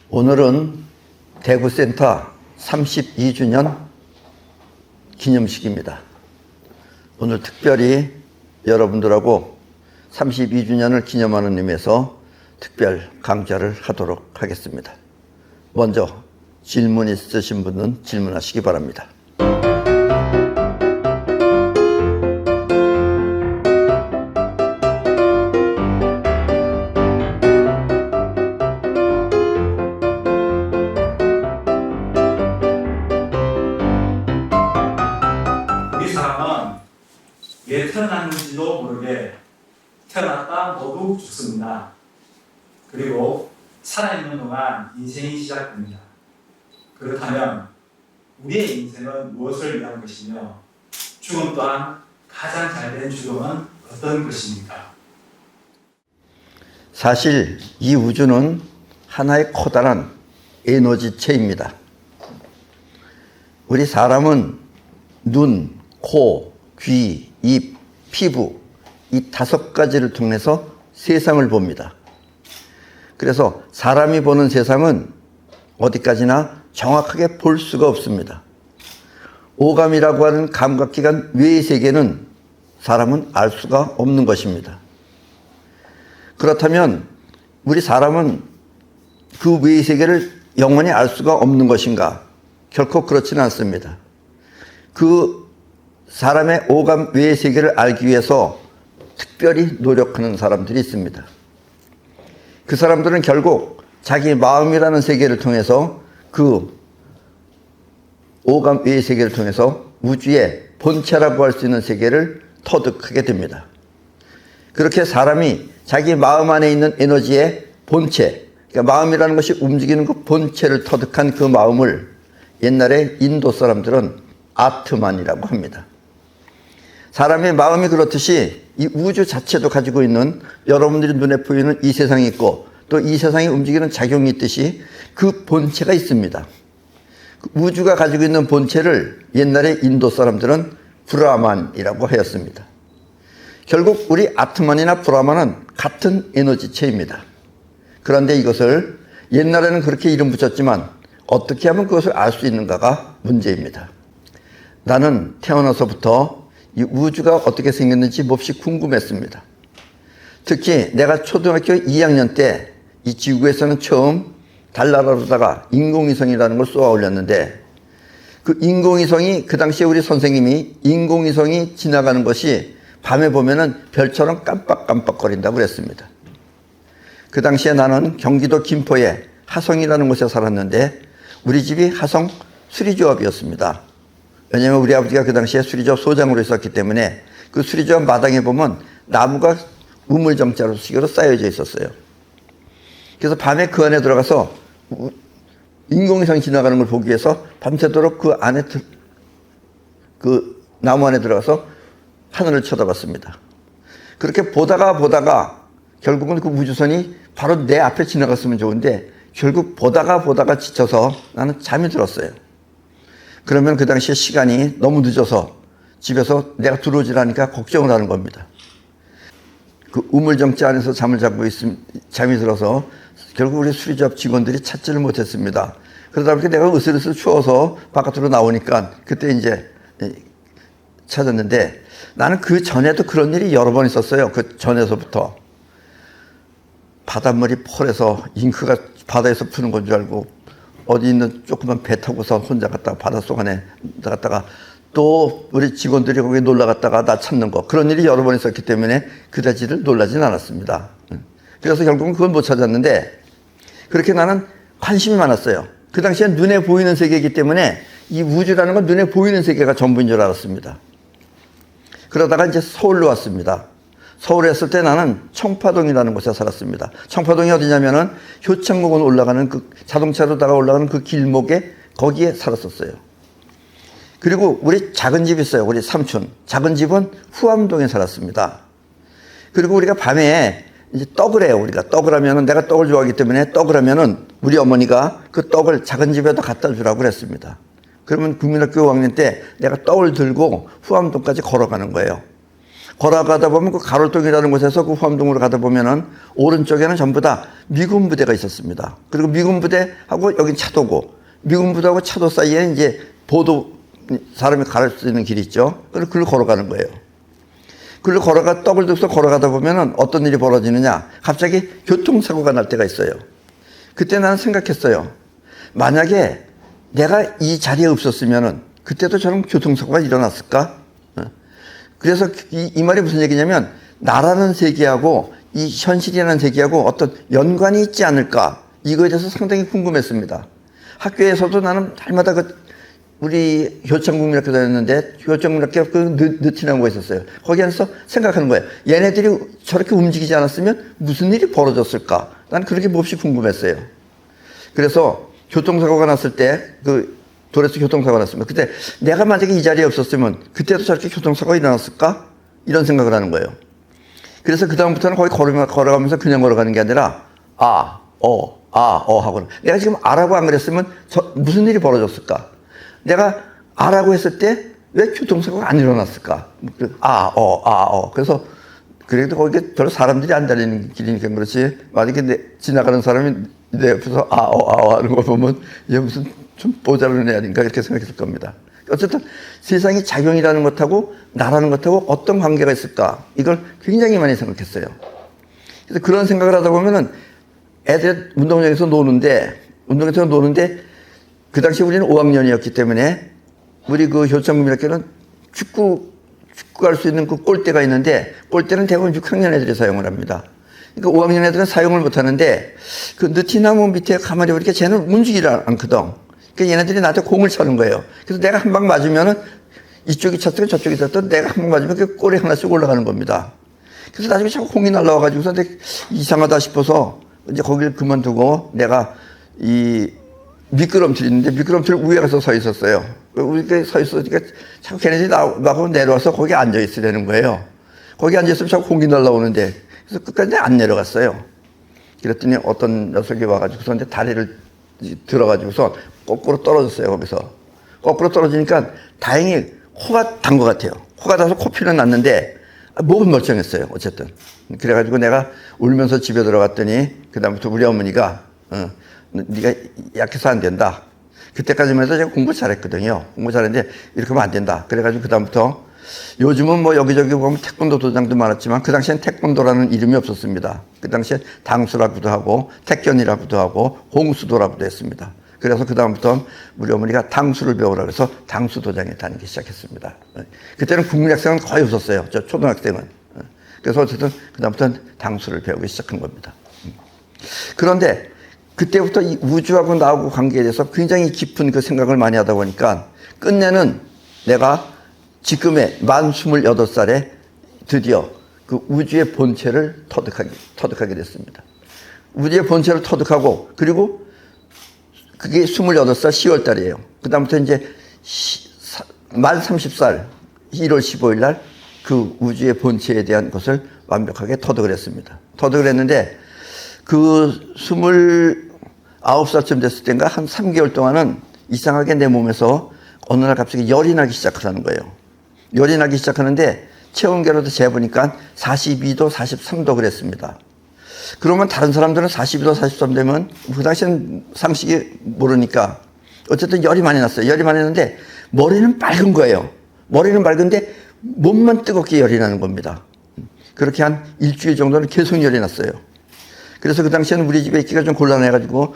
오늘은 대구센터 32주년 기념식입니다. 오늘 특별히 여러분들하고 32주년을 기념하는 의미에서 특별 강좌를 하도록 하겠습니다. 먼저 질문 있으신 분은 질문하시기 바랍니다. 우리 사람은 왜 태어났는지도 모르게 태어났다 모두 죽습니다. 그리고 살아있는 동안 인생이 시작됩니다. 그렇다면 우리의 인생은 무엇을 위한 것이며 죽음 또한 가장 잘된 죽음은 어떤 것입니까? 사실 이 우주는 하나의 커다란 에너지체입니다. 우리 사람은 눈, 코, 귀, 입, 피부 이 5가지를 통해서 세상을 봅니다. 그래서 사람이 보는 세상은 어디까지나 정확하게 볼 수가 없습니다. 오감이라고 하는 감각기관 외의 세계는 사람은 알 수가 없는 것입니다. 그렇다면 우리 사람은 그 외의 세계를 영원히 알 수가 없는 것인가? 결코 그렇지는 않습니다. 그 사람의 오감 외의 세계를 알기 위해서 특별히 노력하는 사람들이 있습니다. 그 사람들은 결국 자기 마음이라는 세계를 통해서 그 오감 외의 세계를 통해서 우주의 본체라고 할 수 있는 세계를 터득하게 됩니다. 그렇게 사람이 자기 마음 안에 있는 에너지의 본체, 그러니까 마음이라는 것이 움직이는 그 본체를 터득한 그 마음을 옛날에 인도 사람들은 아트만이라고 합니다. 사람의 마음이 그렇듯이 이 우주 자체도 가지고 있는 여러분들이 눈에 보이는 이 세상이 있고 또 이 세상이 움직이는 작용이 있듯이 그 본체가 있습니다. 우주가 가지고 있는 본체를 옛날에 인도 사람들은 브라만이라고 하였습니다. 결국 우리 아트만이나 브라만은 같은 에너지체입니다. 그런데 이것을 옛날에는 그렇게 이름 붙였지만 어떻게 하면 그것을 알 수 있는가가 문제입니다. 나는 태어나서부터 이 우주가 어떻게 생겼는지 몹시 궁금했습니다. 특히 내가 초등학교 2학년 때 이 지구에서는 처음 달나라로다가 인공위성이라는 걸 쏘아 올렸는데 그 인공위성이 그 당시에 우리 선생님이 인공위성이 지나가는 것이 밤에 보면은 별처럼 깜빡깜빡거린다고 그랬습니다. 그 당시에 나는 경기도 김포에 하성이라는 곳에 살았는데 우리 집이 하성 수리조합이었습니다. 왜냐하면 우리 아버지가 그 당시에 수리조합 소장으로 있었기 때문에 그 수리조합 마당에 보면 나무가 우물정자식으로 쌓여져 있었어요. 그래서 밤에 그 안에 들어가서 인공위성이 지나가는 걸 보기 위해서 밤새도록 그 안에 그 나무 안에 들어가서 하늘을 쳐다봤습니다. 그렇게 보다가 결국은 그 우주선이 바로 내 앞에 지나갔으면 좋은데 결국 보다가 지쳐서 나는 잠이 들었어요. 그러면 그 당시에 시간이 너무 늦어서 집에서 내가 들어오질 않으니까 걱정을 하는 겁니다. 그 우물정자 안에서 잠을 자고 잠이 들어서 결국 우리 수리조합 직원들이 찾지를 못했습니다. 그러다 보니까 내가 으슬으슬 추워서 바깥으로 나오니까 그때 이제 찾았는데 나는 그 전에도 그런 일이 여러 번 있었어요. 그 전에서부터. 바닷물이 펄해서 잉크가 바다에서 푸는 건 줄 알고 어디 있는 조그만 배 타고서 혼자 갔다가 바닷속 안에 갔다가 또 우리 직원들이 거기 놀러 갔다가 나 찾는 거 그런 일이 여러 번 있었기 때문에 그다지를 놀라진 않았습니다. 그래서 결국은 그건 못 찾았는데 그렇게 나는 관심이 많았어요. 그 당시에 눈에 보이는 세계이기 때문에 이 우주라는 건 눈에 보이는 세계가 전부인 줄 알았습니다. 그러다가 이제 서울로 왔습니다. 서울에 있을 때 나는 청파동이라는 곳에 살았습니다. 청파동이 어디냐면은 효창공원 올라가는 그 자동차로다가 올라가는 그 길목에 거기에 살았었어요. 그리고 우리 작은 집이 있어요. 우리 삼촌. 작은 집은 후암동에 살았습니다. 그리고 우리가 밤에 이제 떡을 해요. 우리가 떡을 하면은 내가 떡을 좋아하기 때문에 떡을 하면은 우리 어머니가 그 떡을 작은 집에다 갖다 주라고 그랬습니다. 그러면 국민학교 5학년 때 내가 떡을 들고 후암동까지 걸어가는 거예요. 걸어가다 보면 그 가로등이라는 곳에서 그 후암동으로 가다 보면은 오른쪽에는 전부 다 미군 부대가 있었습니다. 그리고 미군 부대하고 여기 차도고 미군 부대하고 차도 사이에 이제 보도 사람이 갈 수 있는 길이 있죠. 그걸 걸어가는 거예요. 그걸 떡을 들고서 걸어가다 보면은 어떤 일이 벌어지느냐. 갑자기 교통사고가 날 때가 있어요. 그때 나는 생각했어요. 만약에 내가 이 자리에 없었으면은 그때도 저런 교통사고가 일어났을까? 그래서 이 말이 무슨 얘기냐면 나라는 세계하고 이 현실이라는 세계하고 어떤 연관이 있지 않을까? 이거에 대해서 상당히 궁금했습니다. 학교에서도 나는 날마다 우리 효창국민학교 다녔는데 효창국민학교 느티나무가 있었어요. 거기 안에서 생각하는 거예요. 얘네들이 저렇게 움직이지 않았으면 무슨 일이 벌어졌을까? 난 그렇게 몹시 궁금했어요. 그래서 교통사고가 났을 때 도로에서 교통사고가 났습니다. 그때 내가 만약에 이 자리에 없었으면 그때도 저렇게 교통사고가 일어났을까? 이런 생각을 하는 거예요. 그래서 그다음부터는 거기 걸어가면서 그냥 걸어가는 게 아니라 하고는 내가 지금 아라고 안 그랬으면 무슨 일이 벌어졌을까? 내가 아라고 했을 때 왜 교통사고가 안 일어났을까? 그래서 그래도 거기 별로 사람들이 안 다니는 길이니까 그렇지. 만약에 지나가는 사람이 내 옆에서 하는 거 보면 얘 무슨 좀 모자라는 애 아닌가 이렇게 생각했을 겁니다. 어쨌든 세상의 작용이라는 것하고 나라는 것하고 어떤 관계가 있을까? 이걸 굉장히 많이 생각했어요. 그래서 그런 생각을 하다 보면은 애들 운동장에서 노는데 그 당시 우리는 5학년이었기 때문에 우리 그 효창국민학교는 축구 할 수 있는 그 골대가 있는데 골대는 대부분 6학년 애들이 사용을 합니다. 그러니까 5학년 애들은 사용을 못 하는데 그 느티나무 밑에 가만히 보니까 쟤는 움직이지 않거든. 그러니까 얘네들이 나한테 공을 차는 거예요. 그래서 내가 한 방 맞으면은 이쪽이 찼든 저쪽이 찼든 내가 한 방 맞으면 그 골이 하나씩 올라가는 겁니다. 그래서 나중에 자꾸 공이 날라와가지고서 이상하다 싶어서 이제 거기를 그만두고 내가 이 미끄럼틀이 있는데 미끄럼틀 위에 가서 서 있었어요. 우리가 서 있으니까 자꾸 걔네들이 나가고 내려와서 거기 앉아 있으려는 거예요. 거기 앉아 있으면 자꾸 공이 날라오는데 그래서 끝까지 안 내려갔어요. 그랬더니 어떤 녀석이 와가지고서 이제 다리를 들어가지고서 거꾸로 떨어졌어요. 거기서 거꾸로 떨어지니까 다행히 코가 단 것 같아요. 코가 닿아서 코피는 났는데 목은 멀쩡했어요. 어쨌든 그래가지고 내가 울면서 집에 들어갔더니 그다음부터 우리 어머니가 네가 약해서 안 된다. 그때까지만 해도 제가 공부 잘했거든요. 공부 잘했는데 이렇게 하면 안 된다. 그래가지고 그다음부터 요즘은 뭐 여기저기 보면 태권도 도장도 많았지만 그 당시엔 태권도라는 이름이 없었습니다. 그 당시엔 당수라고도 하고 태견이라고도 하고 홍수도라고도 했습니다. 그래서 그다음부터 우리 어머니가 당수를 배우라 그래서 당수 도장에 다니기 시작했습니다. 그때는 국민학생은 거의 없었어요. 저 초등학생은. 그래서 어쨌든 그다음부터는 당수를 배우기 시작한 겁니다. 그런데 그때부터 이 우주하고 나하고 관계에 대해서 굉장히 깊은 그 생각을 많이 하다 보니까 끝내는 내가 지금의 만 28살에 드디어 그 우주의 본체를 터득하게 됐습니다. 우주의 본체를 터득하고 그리고 그게 28살 10월 달이에요. 그 다음부터 이제 만 30살 1월 15일 날 그 우주의 본체에 대한 것을 완벽하게 터득을 했습니다. 터득을 했는데 그 29살쯤 됐을 때인가 한 3개월 동안은 이상하게 내 몸에서 어느 날 갑자기 열이 나기 시작하는 거예요. 열이 나기 시작하는데 체온계로도 재보니까 42도, 43도 그랬습니다. 그러면 다른 사람들은 42도, 43도 되면 그 당시엔 상식이 모르니까 어쨌든 열이 많이 났어요. 열이 많이 났는데 머리는 맑은 거예요. 머리는 맑은데 몸만 뜨겁게 열이 나는 겁니다. 그렇게 한 일주일 정도는 계속 열이 났어요. 그래서 그 당시에는 우리 집에 있기가 좀 곤란해가지고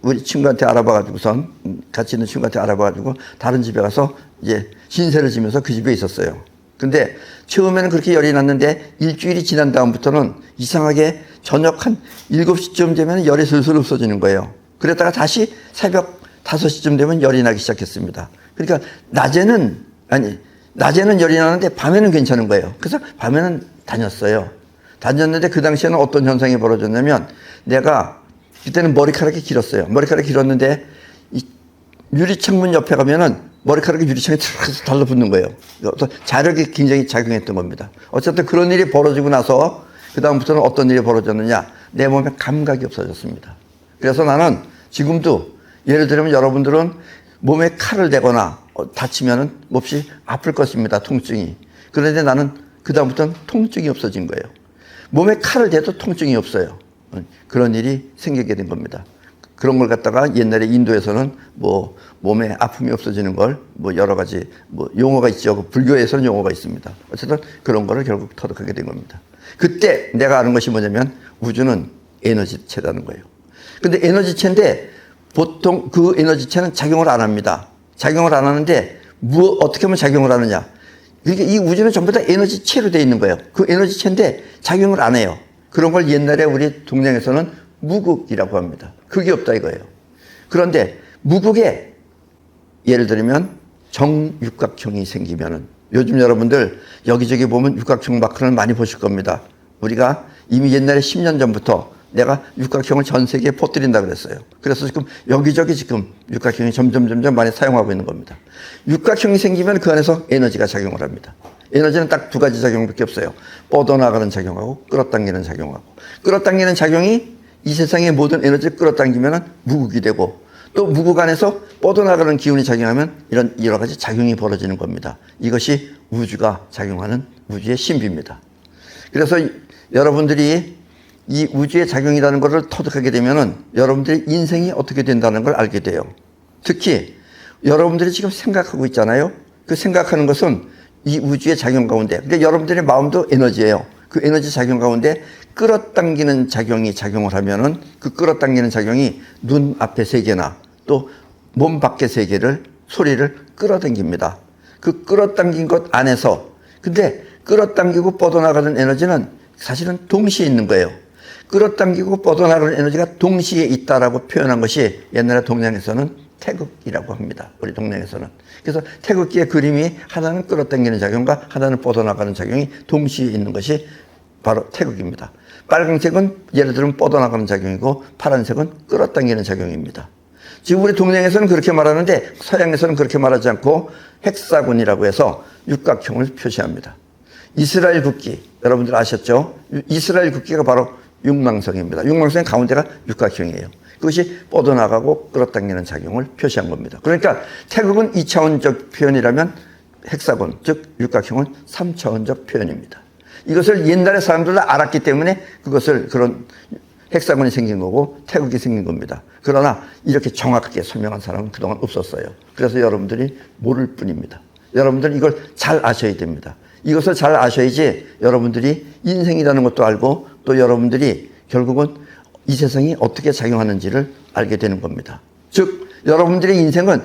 우리 친구한테 알아봐가지고선 같이 있는 친구한테 알아봐가지고 다른 집에 가서 이제 신세를 지면서 그 집에 있었어요. 근데 처음에는 그렇게 열이 났는데 일주일이 지난 다음부터는 이상하게 저녁 한 7시쯤 되면 열이 슬슬 없어지는 거예요. 그랬다가 다시 새벽 5시쯤 되면 열이 나기 시작했습니다. 그러니까 낮에는 열이 나는데 밤에는 괜찮은 거예요. 그래서 밤에는 다녔어요. 다녔는데 그 당시에는 어떤 현상이 벌어졌냐면 내가 그때는 머리카락이 길었어요. 머리카락이 길었는데 이 유리창문 옆에 가면은 머리카락이 유리창에 달라붙는 거예요. 자력이 굉장히 작용했던 겁니다. 어쨌든 그런 일이 벌어지고 나서 그다음부터는 어떤 일이 벌어졌느냐. 내 몸에 감각이 없어졌습니다. 그래서 나는 지금도 예를 들면 여러분들은 몸에 칼을 대거나 다치면은 몹시 아플 것입니다. 통증이. 그런데 나는 그다음부터는 통증이 없어진 거예요. 몸에 칼을 대도 통증이 없어요. 그런 일이 생기게 된 겁니다. 그런 걸 갖다가 옛날에 인도에서는 뭐 몸에 아픔이 없어지는 걸 뭐 여러 가지 뭐 용어가 있죠. 불교에서는 용어가 있습니다. 어쨌든 그런 거를 결국 터득하게 된 겁니다. 그때 내가 아는 것이 뭐냐면 우주는 에너지체라는 거예요. 근데 에너지체인데 보통 그 에너지체는 작용을 안 합니다. 작용을 안 하는데 어떻게 하면 작용을 하느냐. 그러니까 이 우주는 전부 다 에너지체로 되어 있는 거예요. 그 에너지체인데 작용을 안 해요. 그런 걸 옛날에 우리 동양에서는 무극이라고 합니다. 극이 없다 이거예요. 그런데 무극에 예를 들면 정육각형이 생기면은 요즘 여러분들 여기저기 보면 육각형 마크를 많이 보실 겁니다. 우리가 이미 옛날에 10년 전부터 내가 육각형을 전 세계에 퍼뜨린다 그랬어요. 그래서 지금 여기저기 지금 육각형이 점점 많이 사용하고 있는 겁니다. 육각형이 생기면 그 안에서 에너지가 작용을 합니다. 에너지는 딱 두 가지 작용밖에 없어요. 뻗어나가는 작용하고 끌어당기는 작용하고. 끌어당기는 작용이 이 세상의 모든 에너지를 끌어당기면 무극이 되고 또 무극 안에서 뻗어나가는 기운이 작용하면 이런 여러 가지 작용이 벌어지는 겁니다. 이것이 우주가 작용하는 우주의 신비입니다. 그래서 여러분들이 이 우주의 작용이라는 것을 터득하게 되면은 여러분들의 인생이 어떻게 된다는 걸 알게 돼요. 특히 여러분들이 지금 생각하고 있잖아요. 그 생각하는 것은 이 우주의 작용 가운데, 그러니까 여러분들의 마음도 에너지예요. 그 에너지 작용 가운데 끌어당기는 작용이 작용을 하면은 그 끌어당기는 작용이 눈 앞에 세계나 또 몸 밖의 세계를 소리를 끌어당깁니다. 그 끌어당긴 것 안에서 근데 끌어당기고 뻗어나가는 에너지는 사실은 동시에 있는 거예요. 끌어당기고 뻗어나가는 에너지가 동시에 있다라고 표현한 것이 옛날에 동양에서는 태극기라고 합니다. 우리 동양에서는. 그래서 태극기의 그림이 하나는 끌어당기는 작용과 하나는 뻗어나가는 작용이 동시에 있는 것이 바로 태극입니다. 빨간색은 예를 들면 뻗어나가는 작용이고 파란색은 끌어당기는 작용입니다. 지금 우리 동양에서는 그렇게 말하는데 서양에서는 그렇게 말하지 않고 헥사곤이라고 해서 육각형을 표시합니다. 이스라엘 국기 여러분들 아셨죠? 이스라엘 국기가 바로 육망성입니다. 육망성의 가운데가 육각형이에요. 그것이 뻗어나가고 끌어당기는 작용을 표시한 겁니다. 그러니까 태극은 2차원적 표현이라면 헥사곤, 즉 육각형은 3차원적 표현입니다. 이것을 옛날의 사람들도 알았기 때문에 그것을 그런 헥사곤이 생긴 거고 태극이 생긴 겁니다. 그러나 이렇게 정확하게 설명한 사람은 그동안 없었어요. 그래서 여러분들이 모를 뿐입니다. 여러분들은 이걸 잘 아셔야 됩니다. 이것을 잘 아셔야지 여러분들이 인생이라는 것도 알고 또 여러분들이 결국은 이 세상이 어떻게 작용하는지를 알게 되는 겁니다. 즉 여러분들의 인생은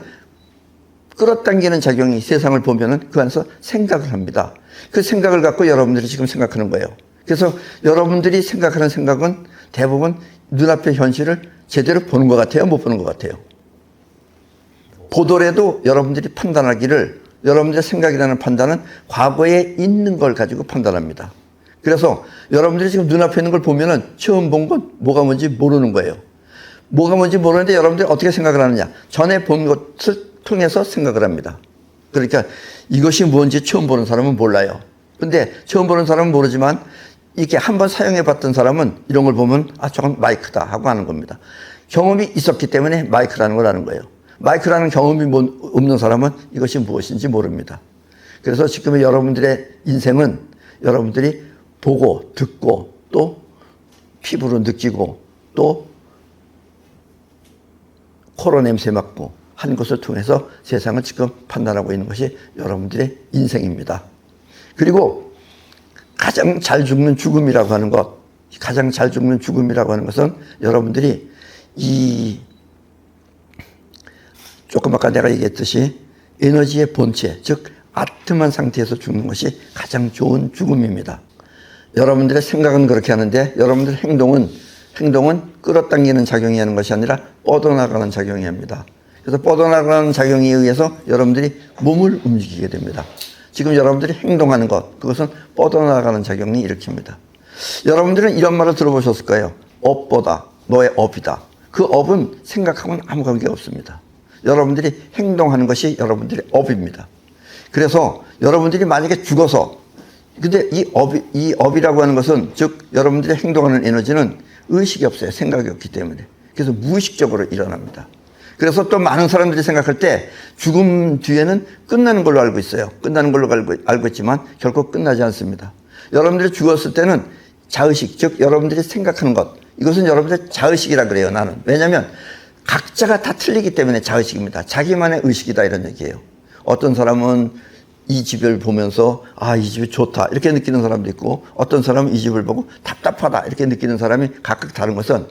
끌어당기는 작용이 세상을 보면은 그 안에서 생각을 합니다. 그 생각을 갖고 여러분들이 지금 생각하는 거예요. 그래서 여러분들이 생각하는 생각은 대부분 눈앞의 현실을 제대로 보는 것 같아요? 못 보는 것 같아요? 보더라도 여러분들이 판단하기를 여러분들의 생각이라는 판단은 과거에 있는 걸 가지고 판단합니다. 그래서 여러분들이 지금 눈앞에 있는 걸 보면은 처음 본 건 뭐가 뭔지 모르는 거예요. 뭐가 뭔지 모르는데 여러분들이 어떻게 생각을 하느냐. 전에 본 것을 통해서 생각을 합니다. 그러니까 이것이 뭔지 처음 보는 사람은 몰라요. 근데 처음 보는 사람은 모르지만 이렇게 한번 사용해 봤던 사람은 이런 걸 보면 아, 저건 마이크다 하고 하는 겁니다. 경험이 있었기 때문에 마이크라는 걸 아는 거예요. 마이크라는 경험이 없는 사람은 이것이 무엇인지 모릅니다. 그래서 지금의 여러분들의 인생은 여러분들이 보고 듣고 또 피부로 느끼고 또 코로 냄새 맡고 한 것을 통해서 세상을 지금 판단하고 있는 것이 여러분들의 인생입니다. 그리고 가장 잘 죽는 죽음이라고 하는 것, 가장 잘 죽는 죽음이라고 하는 것은 여러분들이 조금 아까 내가 얘기했듯이 에너지의 본체, 즉 아트만 상태에서 죽는 것이 가장 좋은 죽음입니다. 여러분들의 생각은 그렇게 하는데 여러분들의 행동은 끌어당기는 작용이 하는 것이 아니라 뻗어나가는 작용이 합니다. 그래서 뻗어나가는 작용에 의해서 여러분들이 몸을 움직이게 됩니다. 지금 여러분들이 행동하는 것, 그것은 뻗어나가는 작용이 일으킵니다. 여러분들은 이런 말을 들어보셨을 거예요. 업보다 너의 업이다. 그 업은 생각하고는 아무 관계가 없습니다. 여러분들이 행동하는 것이 여러분들의 업입니다. 그래서 여러분들이 만약에 죽어서 근데 이 업이라고 하는 것은 즉 여러분들이 행동하는 에너지는 의식이 없어요. 생각이 없기 때문에. 그래서 무의식적으로 일어납니다. 그래서 또 많은 사람들이 생각할 때 죽음 뒤에는 끝나는 걸로 알고 있어요. 끝나는 걸로 알고 있지만 결코 끝나지 않습니다. 여러분들이 죽었을 때는 자의식, 즉 여러분들이 생각하는 것, 이것은 여러분들의 자의식이라 그래요, 나는. 왜냐하면 각자가 다 틀리기 때문에 자의식입니다. 자기만의 의식이다 이런 얘기예요. 어떤 사람은 이 집을 보면서 아, 이 집이 좋다 이렇게 느끼는 사람도 있고, 어떤 사람은 이 집을 보고 답답하다 이렇게 느끼는 사람이 각각 다른 것은,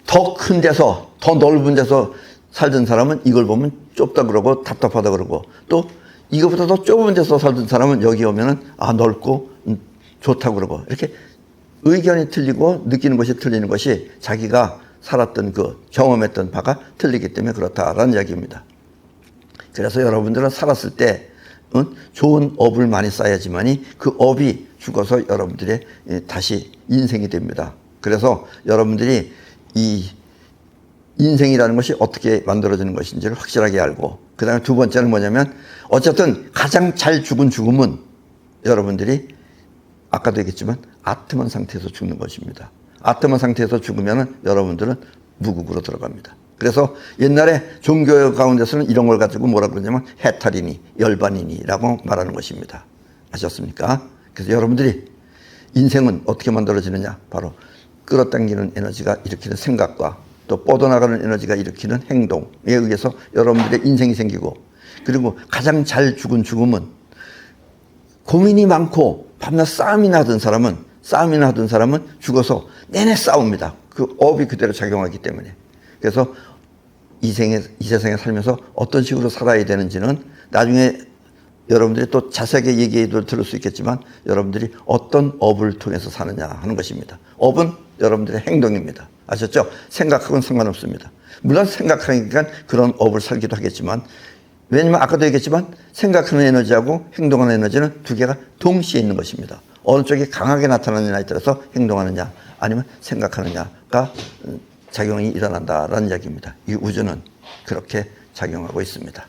더 큰 데서 더 넓은 데서 살던 사람은 이걸 보면 좁다 그러고 답답하다 그러고, 또 이거보다 더 좁은 데서 살던 사람은 여기 오면은 아, 넓고 좋다고 그러고, 이렇게 의견이 틀리고 느끼는 것이 틀리는 것이 자기가 살았던 그 경험했던 바가 틀리기 때문에 그렇다라는 이야기입니다. 그래서 여러분들은 살았을 때 좋은 업을 많이 쌓아야지만이 그 업이 죽어서 여러분들의 다시 인생이 됩니다. 그래서 여러분들이 이 인생이라는 것이 어떻게 만들어지는 것인지를 확실하게 알고, 그 다음에 두 번째는 뭐냐면, 어쨌든 가장 잘 죽은 죽음은 여러분들이 아까도 얘기했지만 아트만 상태에서 죽는 것입니다. 아트만 상태에서 죽으면 여러분들은 무국으로 들어갑니다. 그래서 옛날에 종교 가운데서는 이런 걸 가지고 뭐라 그러냐면 해탈이니 열반이니라고 말하는 것입니다. 아셨습니까? 그래서 여러분들이 인생은 어떻게 만들어지느냐, 바로 끌어당기는 에너지가 일으키는 생각과 또 뻗어나가는 에너지가 일으키는 행동에 의해서 여러분들의 인생이 생기고, 그리고 가장 잘 죽은 죽음은 고민이 많고 밤낮 싸움이나 하던 사람은 죽어서 내내 싸웁니다. 그 업이 그대로 작용하기 때문에. 그래서 이 세상에 살면서 어떤 식으로 살아야 되는지는 나중에 여러분들이 또 자세하게 얘기해도 들을 수 있겠지만, 여러분들이 어떤 업을 통해서 사느냐 하는 것입니다. 업은 여러분들의 행동입니다. 아셨죠? 생각하고는 상관없습니다. 물론 생각하니까 그런 업을 살기도 하겠지만, 왜냐면 아까도 얘기했지만 생각하는 에너지하고 행동하는 에너지는 두 개가 동시에 있는 것입니다. 어느 쪽이 강하게 나타나느냐에 따라서 행동하느냐 아니면 생각하느냐가 작용이 일어난다라는 이야기입니다. 이 우주는 그렇게 작용하고 있습니다.